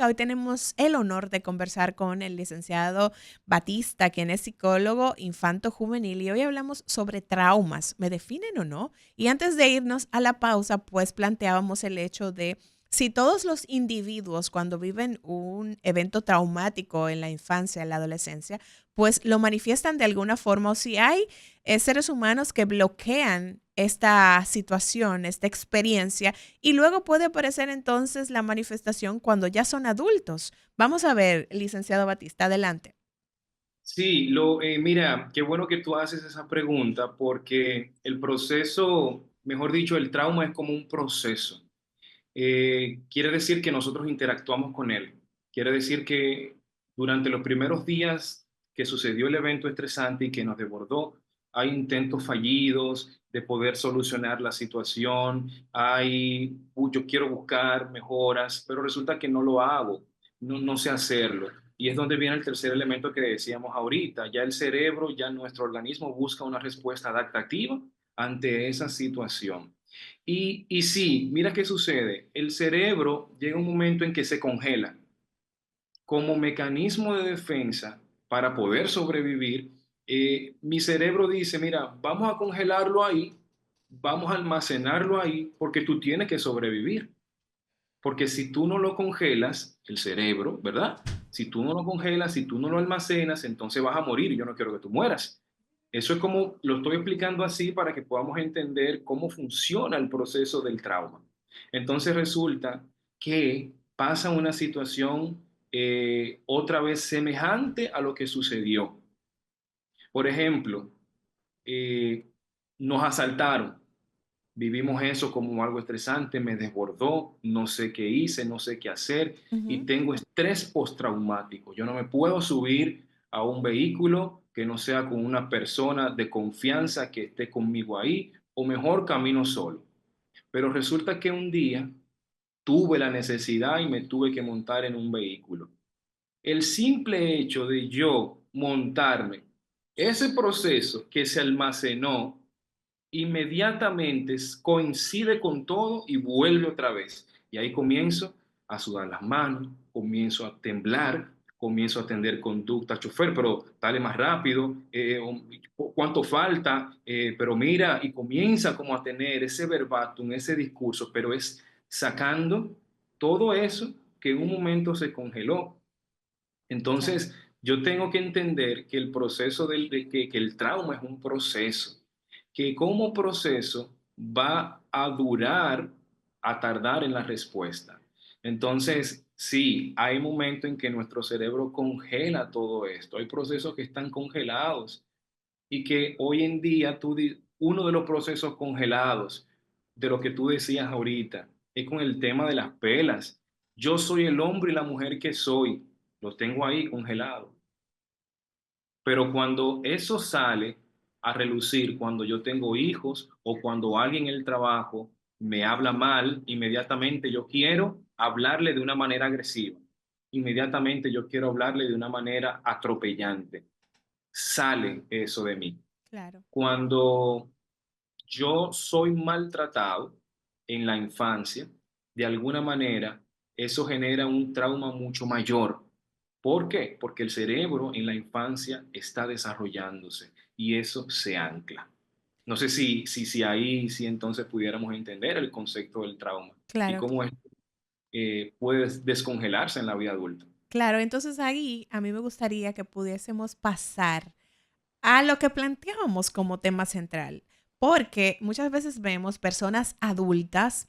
Hoy tenemos el honor de conversar con el licenciado Batista, quien es psicólogo infanto-juvenil, y hoy hablamos sobre traumas, ¿me definen o no? Y antes de irnos a la pausa, pues planteábamos el hecho de si todos los individuos cuando viven un evento traumático en la infancia, en la adolescencia, pues lo manifiestan de alguna forma o si hay seres humanos que bloquean esta situación, esta experiencia, y luego puede aparecer entonces la manifestación cuando ya son adultos. Vamos a ver, licenciado Batista, adelante. Sí, mira, qué bueno que tú haces esa pregunta porque el proceso, mejor dicho, el trauma es como un proceso. Quiere decir que nosotros interactuamos con él. Quiere decir que durante los primeros días que sucedió el evento estresante y que nos desbordó, hay intentos fallidos de poder solucionar la situación, yo quiero buscar mejoras, pero resulta que no lo hago, no sé hacerlo. Y es donde viene el tercer elemento que decíamos ahorita. Ya el cerebro, ya nuestro organismo busca una respuesta adaptativa ante esa situación. Y sí, mira qué sucede. El cerebro llega un momento en que se congela como mecanismo de defensa para poder sobrevivir. Mi cerebro dice, mira, vamos a congelarlo ahí, vamos a almacenarlo ahí porque tú tienes que sobrevivir. Porque si tú no lo congelas, el cerebro, ¿verdad? Si tú no lo congelas, si tú no lo almacenas, entonces vas a morir y yo no quiero que tú mueras. Eso es como lo estoy explicando así para que podamos entender cómo funciona el proceso del trauma. Entonces resulta que pasa una situación otra vez semejante a lo que sucedió. Por ejemplo, eh, nos asaltaron. Vivimos eso como algo estresante, me desbordó, no sé qué hice, no sé qué hacer y Ujú. tengo estrés postraumático. Yo no me puedo subir a un vehículo que no sea con una persona de confianza que esté conmigo ahí o mejor camino solo. Pero resulta que un día tuve la necesidad y me tuve que montar en un vehículo. El simple hecho de yo montarme, ese proceso que se almacenó inmediatamente coincide con todo y vuelve otra vez. Y ahí comienzo a sudar las manos, comienzo a temblar, comienzo a atender conducta, chofer, pero dale más rápido, cuánto falta, pero mira, y comienza como a tener ese verbatim, ese discurso, pero es sacando todo eso que en un momento se congeló. Claro. Entonces, yo tengo que entender que el proceso que el trauma es un proceso, que como proceso va a durar, a tardar en la respuesta. Entonces, sí, hay momentos en que nuestro cerebro congela todo esto. Hay procesos que están congelados y que hoy en día uno de los procesos congelados de lo que tú decías ahorita es con el tema de las pelas. Yo soy el hombre y la mujer que soy, los tengo ahí congelados. Pero cuando eso sale a relucir, cuando yo tengo hijos o cuando alguien en el trabajo me habla mal, inmediatamente yo quiero hablarle de una manera agresiva. Inmediatamente yo quiero hablarle de una manera atropellante. Sale eso de mí. Claro. Cuando yo soy maltratado en la infancia, de alguna manera, eso genera un trauma mucho mayor. ¿Por qué? Porque el cerebro en la infancia está desarrollándose y eso se ancla. No sé si ahí sí entonces pudiéramos entender el concepto del trauma y Claro, cómo puede descongelarse en la vida adulta. claro. Entonces ahí a mí me gustaría que pudiésemos pasar a lo que planteábamos como tema central, porque muchas veces vemos personas adultas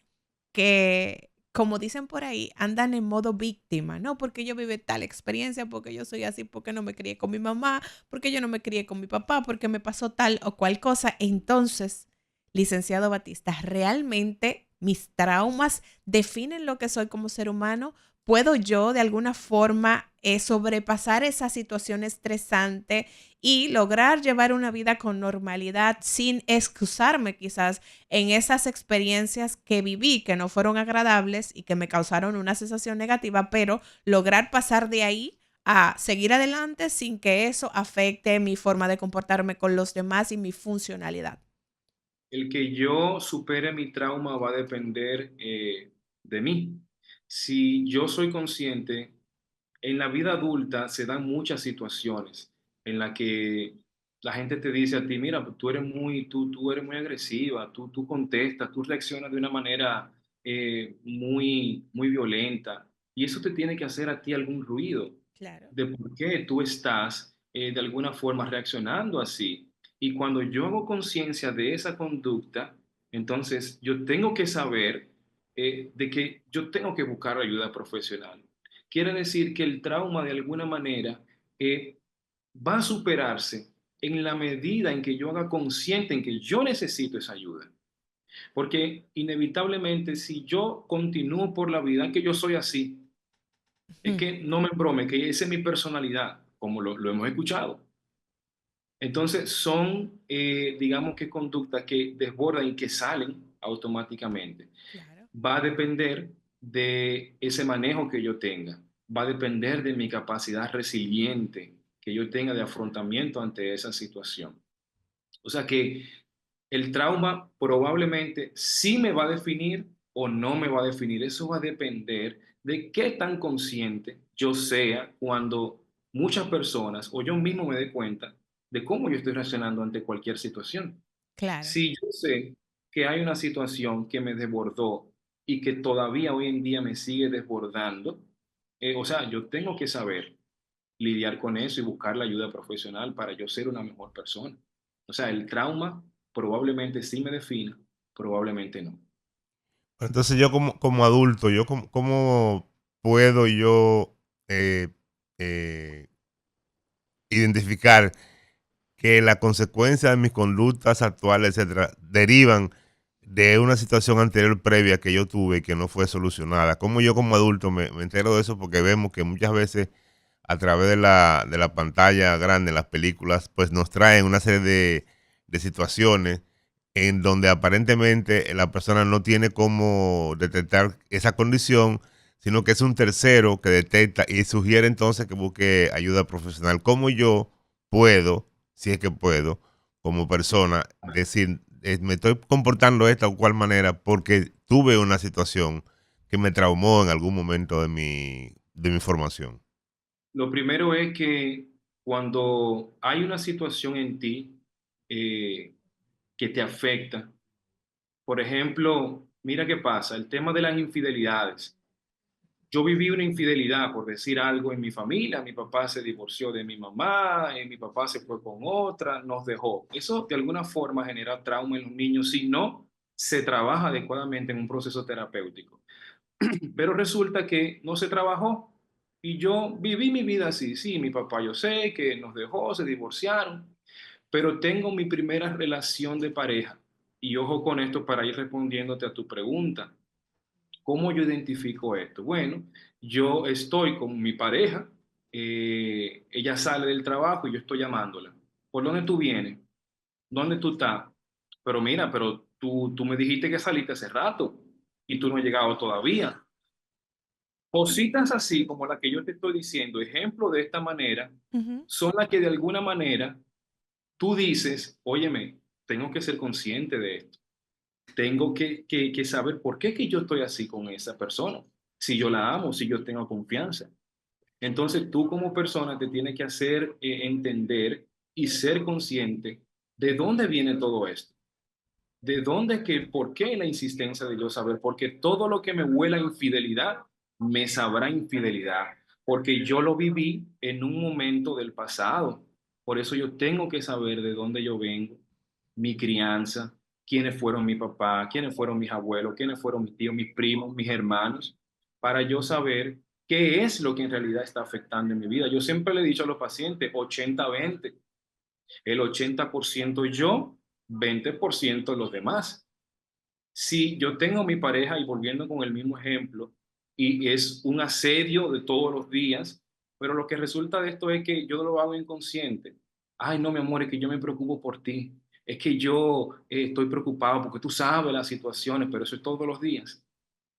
que, como dicen por ahí, andan en modo víctima, ¿no? Porque yo viví tal experiencia, porque yo soy así, porque no me crié con mi mamá, porque yo no me crié con mi papá, porque me pasó tal o cual cosa. Entonces, licenciado Batista, ¿realmente mis traumas definen lo que soy como ser humano? ¿Puedo yo de alguna forma sobrepasar esa situación estresante y lograr llevar una vida con normalidad sin excusarme quizás en esas experiencias que viví, que no fueron agradables y que me causaron una sensación negativa, pero lograr pasar de ahí a seguir adelante sin que eso afecte mi forma de comportarme con los demás y mi funcionalidad? El que yo supere mi trauma va a depender de mí. Si yo soy consciente, en la vida adulta se dan muchas situaciones en las que la gente te dice a ti, mira, tú eres muy agresiva, tú contestas, tú reaccionas de una manera muy violenta. Y eso te tiene que hacer a ti algún ruido Claro. de por qué tú estás de alguna forma reaccionando así. Y cuando yo hago conciencia de esa conducta, entonces yo tengo que saber de que yo tengo que buscar ayuda profesional. Quiere decir que el trauma de alguna manera eh, va a superarse en la medida en que yo haga consciente en que yo necesito esa ayuda. Porque inevitablemente si yo continúo por la vida, que yo soy así, es Ujú. que no me brome, que esa es mi personalidad, como lo hemos escuchado. Entonces son, digamos que conductas que desbordan y que salen automáticamente. Claro. Va a depender de ese manejo que yo tenga, va a depender de mi capacidad resiliente que yo tenga de afrontamiento ante esa situación. O sea que el trauma probablemente sí me va a definir o no me va a definir. Eso va a depender de qué tan consciente yo sea cuando muchas personas o yo mismo me dé cuenta de cómo yo estoy reaccionando ante cualquier situación. Claro. Si yo sé que hay una situación que me desbordó y que todavía hoy en día me sigue desbordando, o sea, yo tengo que saber lidiar con eso y buscar la ayuda profesional para yo ser una mejor persona. O sea, el trauma probablemente sí me defina, probablemente no. Entonces yo como adulto, yo cómo puedo yo eh, eh, identificar que la consecuencia de mis conductas actuales, etcétera, derivan de una situación anterior previa que yo tuve y que no fue solucionada. Como yo como adulto me entero de eso porque vemos que muchas veces a través de la pantalla grande, las películas, pues nos traen una serie de situaciones en donde aparentemente la persona no tiene cómo detectar esa condición, sino que es un tercero que detecta y sugiere entonces que busque ayuda profesional. ¿Cómo yo puedo, si es que puedo, como persona, decir, me estoy comportando de esta o cual manera porque tuve una situación que me traumó en algún momento de mi formación? Lo primero es que cuando hay una situación en ti eh, que te afecta, por ejemplo, mira qué pasa, el tema de las infidelidades. Yo viví una infidelidad, por decir algo, en mi familia. Mi papá se divorció de mi mamá, mi papá se fue con otra, nos dejó. Eso de alguna forma genera trauma en los niños si no se trabaja adecuadamente en un proceso terapéutico. Pero resulta que no se trabajó y yo viví mi vida así. Sí, mi papá yo sé que nos dejó, se divorciaron, pero tengo mi primera relación de pareja. Y ojo con esto para ir respondiéndote a tu pregunta. ¿Cómo yo identifico esto? Bueno, yo estoy con mi pareja, ella sale del trabajo y yo estoy llamándola. ¿Por dónde tú vienes? ¿Dónde tú estás? Pero mira, pero tú me dijiste que saliste hace rato y tú no has llegado todavía. Cositas así como la que yo te estoy diciendo, ejemplo de esta manera, Ujú. son las que de alguna manera tú dices, óyeme, tengo que ser consciente de esto. Tengo que saber por qué que yo estoy así con esa persona. Si yo la amo, si yo tengo confianza. Entonces tú como persona te tienes que hacer entender y ser consciente de dónde viene todo esto. De dónde que, por qué la insistencia de yo saber, porque todo lo que me huela a infidelidad, me sabrá infidelidad, porque yo lo viví en un momento del pasado. Por eso yo tengo que saber de dónde yo vengo, mi crianza, quiénes fueron mi papá, quiénes fueron mis abuelos, quiénes fueron mis tíos, mis primos, mis hermanos, para yo saber qué es lo que en realidad está afectando en mi vida. Yo siempre le he dicho a los pacientes 80-20, el 80% yo, 20% los demás. Si yo tengo mi pareja y volviendo con el mismo ejemplo, y es un asedio de todos los días, pero lo que resulta de esto es que yo lo hago inconsciente. Ay, no, mi amor, es que yo me preocupo por ti. Es que yo estoy preocupado porque tú sabes las situaciones, pero eso es todos los días.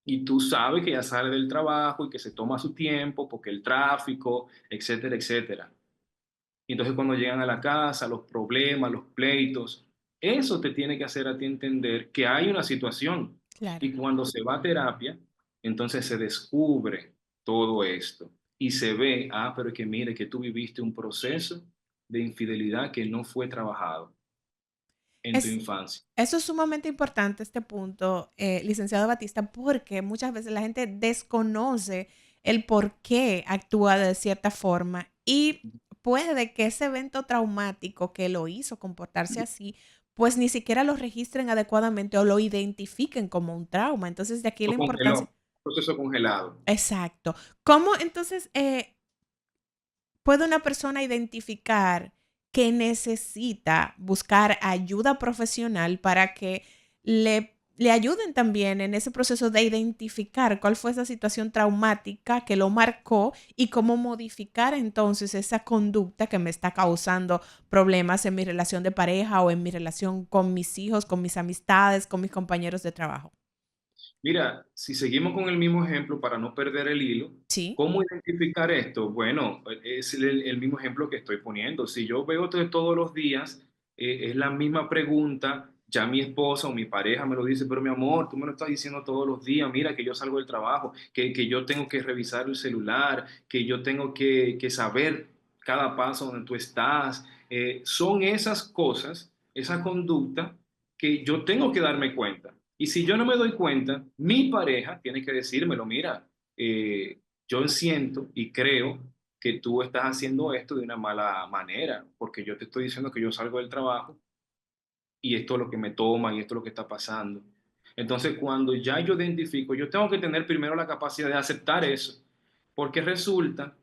Y tú sabes que ya sale del trabajo y que se toma su tiempo porque el tráfico, etcétera, etcétera. Y entonces cuando llegan a la casa, los problemas, los pleitos, eso te tiene que hacer a ti entender que hay una situación. Claro. Y cuando se va a terapia, Entonces se descubre todo esto y se ve, pero es que mire que tú viviste un proceso de infidelidad que no fue trabajado en tu Es, infancia. Eso es sumamente importante, este punto, licenciado Batista, porque muchas veces la gente desconoce el por qué actúa de cierta forma y puede que ese evento traumático que lo hizo comportarse así, pues ni siquiera lo registren adecuadamente o lo identifiquen como un trauma. Entonces, de aquí Lo la congeló, importancia. proceso congelado. Exacto. ¿Cómo entonces puede una persona identificar que necesita buscar ayuda profesional para que le ayuden también en ese proceso de identificar cuál fue esa situación traumática que lo marcó y cómo modificar entonces esa conducta que me está causando problemas en mi relación de pareja o en mi relación con mis hijos, con mis amistades, con mis compañeros de trabajo? Mira, si seguimos con el mismo ejemplo para no perder el hilo, Sí, ¿cómo identificar esto? Bueno, es el mismo ejemplo que estoy poniendo. Si yo veo todos los días, es la misma pregunta, ya mi esposa o mi pareja me lo dice, pero mi amor, tú me lo estás diciendo todos los días, mira que yo salgo del trabajo, que yo tengo que revisar el celular, que yo tengo que saber cada paso donde tú estás. Son esas cosas, esa conducta que yo tengo que darme cuenta. Y si yo no me doy cuenta, mi pareja tiene que decírmelo, mira, yo siento y creo que tú estás haciendo esto de una mala manera, porque yo te estoy diciendo que yo salgo del trabajo y esto es lo que me toma y esto es lo que está pasando. Entonces, cuando ya yo identifico, yo tengo que tener primero la capacidad de aceptar eso, porque resulta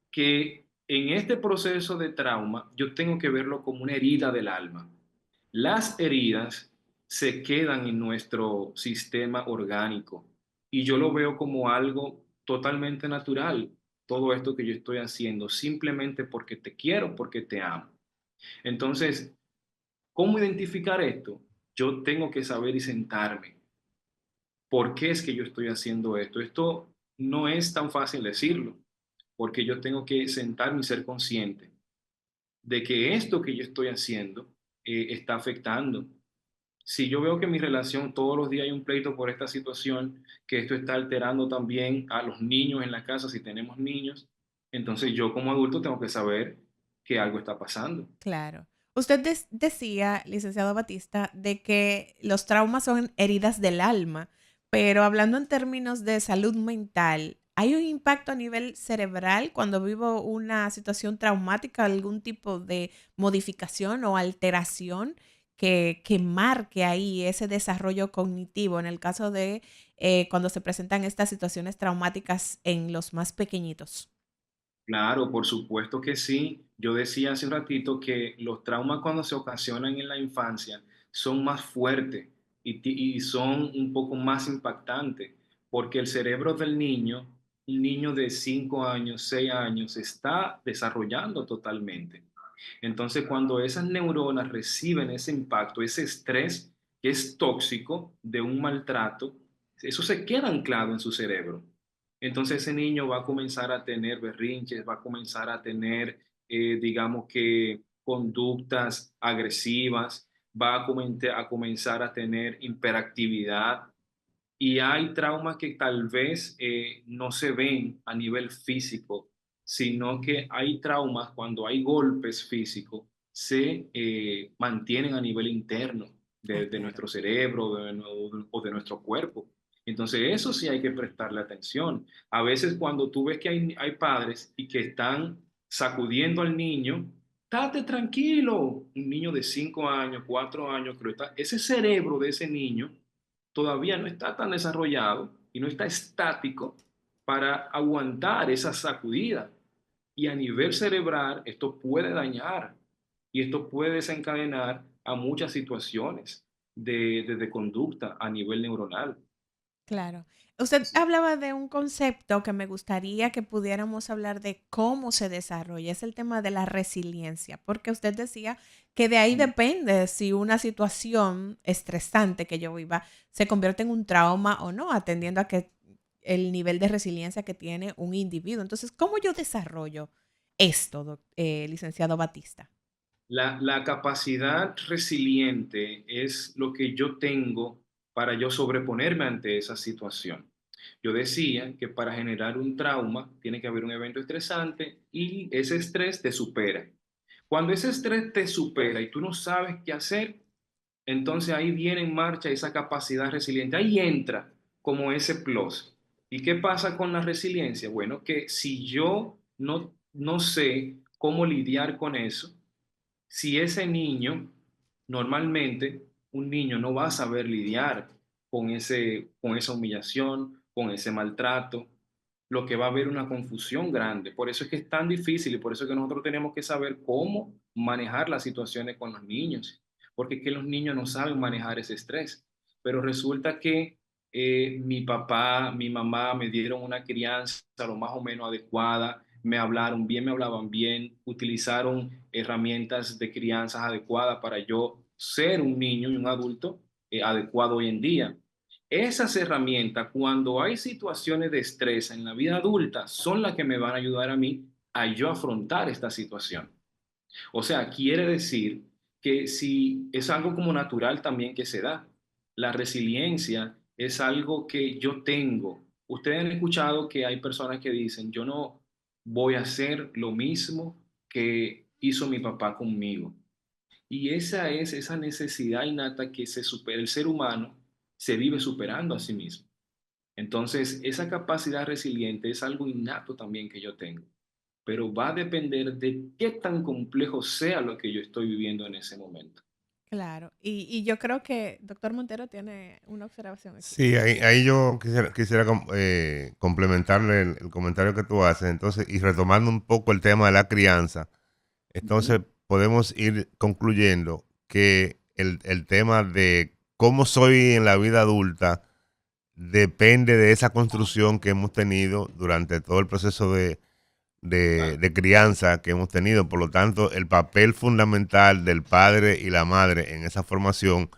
que en este proceso de trauma yo tengo que verlo como una herida del alma. Las heridas se quedan en nuestro sistema orgánico y yo lo veo como algo totalmente natural, todo esto que yo estoy haciendo, simplemente porque te quiero, porque te amo. Entonces, ¿cómo identificar esto? Yo tengo que saber y sentarme. ¿Por qué es que yo estoy haciendo esto? Esto no es tan fácil decirlo, porque yo tengo que sentarme y ser consciente de que esto que yo estoy haciendo está afectando. Si yo veo que en mi relación todos los días hay un pleito por esta situación, que esto está alterando también a los niños en la casa, si tenemos niños, entonces yo como adulto tengo que saber que algo está pasando. claro. Usted decía, licenciado Batista, de que los traumas son heridas del alma, pero hablando en términos de salud mental, ¿hay un impacto a nivel cerebral cuando vivo una situación traumática, algún tipo de modificación o alteración que marque ahí ese desarrollo cognitivo en el caso de cuando se presentan estas situaciones traumáticas en los más pequeñitos? Claro, por supuesto que sí. Yo decía hace un ratito que los traumas cuando se ocasionan en la infancia son más fuertes y son un poco más impactantes, porque el cerebro del niño, un niño de 5 años, 6 años, se está desarrollando totalmente. Entonces, cuando esas neuronas reciben ese impacto, ese estrés que es tóxico de un maltrato, eso se queda anclado en su cerebro. Entonces ese niño va a comenzar a tener berrinches, va a comenzar a tener, digamos que, conductas agresivas, va a comenzar a tener hiperactividad y hay traumas que tal vez no se ven a nivel físico, sino que hay traumas cuando hay golpes físicos, se mantienen a nivel interno Ah, de claro. nuestro cerebro o de nuestro cuerpo. Entonces, eso sí hay que prestarle atención. A veces cuando tú ves que hay padres y que están sacudiendo al niño, estate tranquilo. Un niño de 5 años, 4 años, creo que ese cerebro de ese niño todavía no está tan desarrollado y no está estático para aguantar esa sacudida. Y a nivel cerebral, esto puede dañar y esto puede desencadenar a muchas situaciones de conducta a nivel neuronal. Claro. Usted Sí. hablaba de un concepto que me gustaría que pudiéramos hablar de cómo se desarrolla, es el tema de la resiliencia, porque usted decía que de ahí depende si una situación estresante que yo viva se convierte en un trauma o no, atendiendo a que el nivel de resiliencia que tiene un individuo. Entonces, ¿cómo yo desarrollo esto, licenciado Batista? La capacidad resiliente es lo que yo tengo para yo sobreponerme ante esa situación. Yo decía que para generar un trauma tiene que haber un evento estresante y ese estrés te supera. Cuando ese estrés te supera y tú no sabes qué hacer, entonces ahí viene en marcha esa capacidad resiliente. Ahí entra como ese plus. ¿Y qué pasa con la resiliencia? Bueno, que si yo no sé cómo lidiar con eso, si ese niño, normalmente un niño no va a saber lidiar con esa humillación, con ese maltrato, lo que va a haber una confusión grande. Por eso es que es tan difícil y por eso es que nosotros tenemos que saber cómo manejar las situaciones con los niños, porque es que los niños no saben manejar ese estrés. Pero resulta que mi papá, mi mamá me dieron una crianza lo más o menos adecuada, me hablaron bien, me hablaban bien, utilizaron herramientas de crianza adecuadas para yo ser un niño y un adulto adecuado hoy en día. Esas herramientas, cuando hay situaciones de estrés en la vida adulta, son las que me van a ayudar a mí a yo afrontar esta situación. O sea, quiere decir que si es algo como natural también que se da. La resiliencia es algo que yo tengo. Ustedes han escuchado que hay personas que dicen, yo no voy a hacer lo mismo que hizo mi papá conmigo. Y esa es esa necesidad innata que se supera. El ser humano se vive superando a sí mismo. Entonces, esa capacidad resiliente es algo innato también que yo tengo, pero va a depender de qué tan complejo sea lo que yo estoy viviendo en ese momento. Claro. Y yo creo que doctor Montero tiene una observación aquí. Sí, ahí yo quisiera complementarle el comentario que tú haces, entonces, y retomando un poco el tema de la crianza, Ujú. entonces podemos ir concluyendo que el tema de cómo soy en la vida adulta depende de esa construcción que hemos tenido durante todo el proceso Claro. de crianza que hemos tenido. Por lo tanto, el papel fundamental del padre y la madre en esa formación,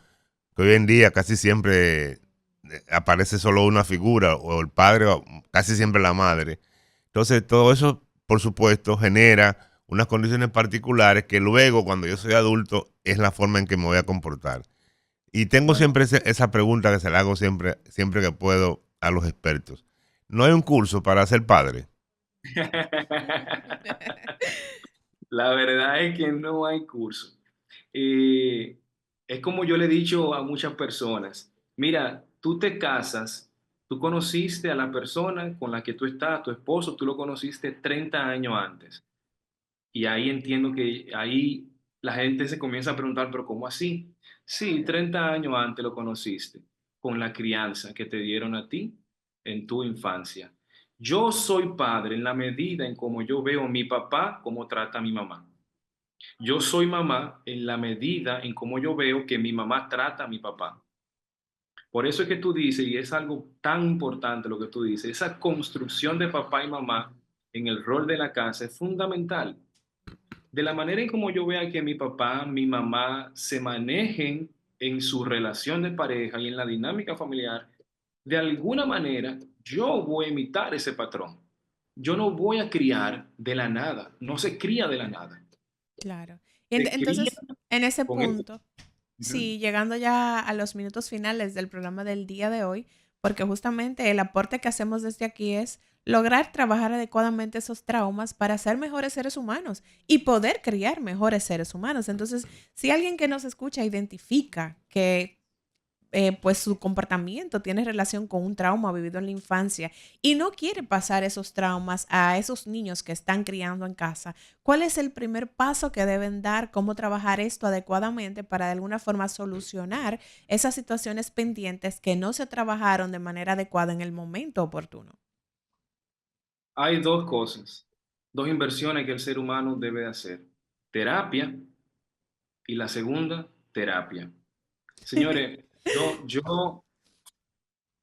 que hoy en día casi siempre aparece solo una figura, o el padre o casi siempre la madre. Entonces, todo eso, por supuesto, genera unas condiciones particulares que luego, cuando yo soy adulto, es la forma en que me voy a comportar. Y tengo Bueno. siempre esa pregunta que se la hago siempre que puedo a los expertos. ¿No hay un curso para ser padre? La verdad es que no hay curso. Eh, es como yo le he dicho a muchas personas, mira, tú te casas, tú conociste a la persona con la que tú estás, tu esposo, tú lo conociste 30 años antes. Y ahí entiendo que ahí la gente se comienza a preguntar, pero ¿cómo así? Sí, 30 años antes lo conociste, con la crianza que te dieron a ti en tu infancia. Yo soy padre en la medida en cómo yo veo a mi papá, cómo trata a mi mamá. Yo soy mamá en la medida en cómo yo veo que mi mamá trata a mi papá. Por eso es que tú dices, y es algo tan importante lo que tú dices, esa construcción de papá y mamá en el rol de la casa es fundamental. De la manera en como yo vea que mi papá, mi mamá se manejen en su relación de pareja y en la dinámica familiar, de alguna manera yo voy a imitar ese patrón. Yo no voy a criar de la nada, no se cría de la nada, Claro. se cría Entonces, en ese con eso. punto, sí, llegando ya a los minutos finales del programa del día de hoy, porque justamente el aporte que hacemos desde aquí es lograr trabajar adecuadamente esos traumas para ser mejores seres humanos y poder criar mejores seres humanos. Entonces, si alguien que nos escucha identifica que pues su comportamiento tiene relación con un trauma vivido en la infancia y no quiere pasar esos traumas a esos niños que están criando en casa, ¿cuál es el primer paso que deben dar? ¿Cómo trabajar esto adecuadamente para de alguna forma solucionar esas situaciones pendientes que no se trabajaron de manera adecuada en el momento oportuno? Hay dos cosas, dos inversiones que el ser humano debe hacer. Terapia y la segunda, terapia. Señores, yo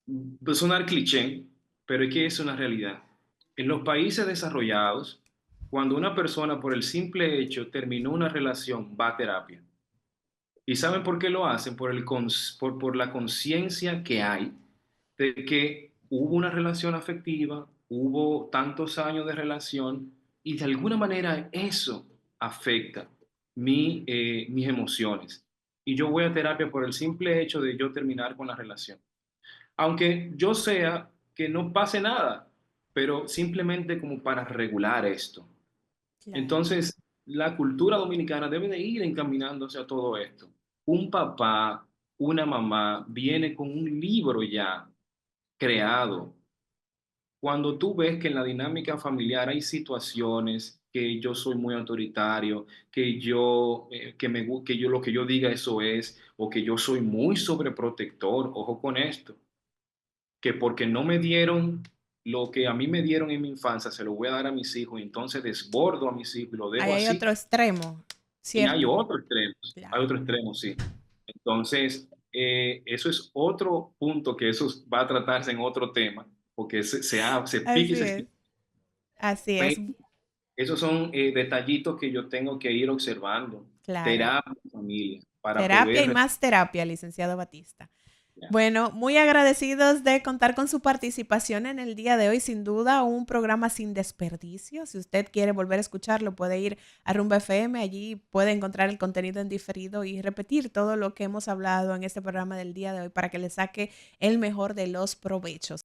va a sonar cliché, pero es que es una realidad. En los países desarrollados, cuando una persona por el simple hecho terminó una relación, va a terapia. ¿Y saben por qué lo hacen? Por la conciencia que hay de que hubo una relación afectiva, hubo tantos años de relación y de alguna manera eso afecta mis emociones. Y yo voy a terapia por el simple hecho de yo terminar con la relación. Aunque yo sea que no pase nada, pero simplemente como para regular esto. Claro. Entonces, la cultura dominicana debe de ir encaminándose a todo esto. Un papá, una mamá viene con un libro ya creado. Cuando tú ves que en la dinámica familiar hay situaciones que yo soy muy autoritario, que yo lo que yo diga eso es, o que yo soy muy sobreprotector, ojo con esto, que porque no me dieron lo que a mí me dieron en mi infancia, se lo voy a dar a mis hijos, y entonces desbordo a mis hijos y lo Ahí dejo hay así. otro extremo, Y ¿cierto? hay Claro. otro extremo, sí. Entonces, eso es otro punto que eso va a tratarse en otro tema, porque se pique y Así se es. extiende. Así es. Pero esos son detallitos que yo tengo que ir observando. Claro. Terapia, familia, para Terapia y poder... más terapia, licenciado Batista. Ya. Bueno, muy agradecidos de contar con su participación en el día de hoy. Sin duda, un programa sin desperdicio. Si usted quiere volver a escucharlo, puede ir a Rumba FM. Allí puede encontrar el contenido en diferido y repetir todo lo que hemos hablado en este programa del día de hoy para que le saque el mejor de los provechos.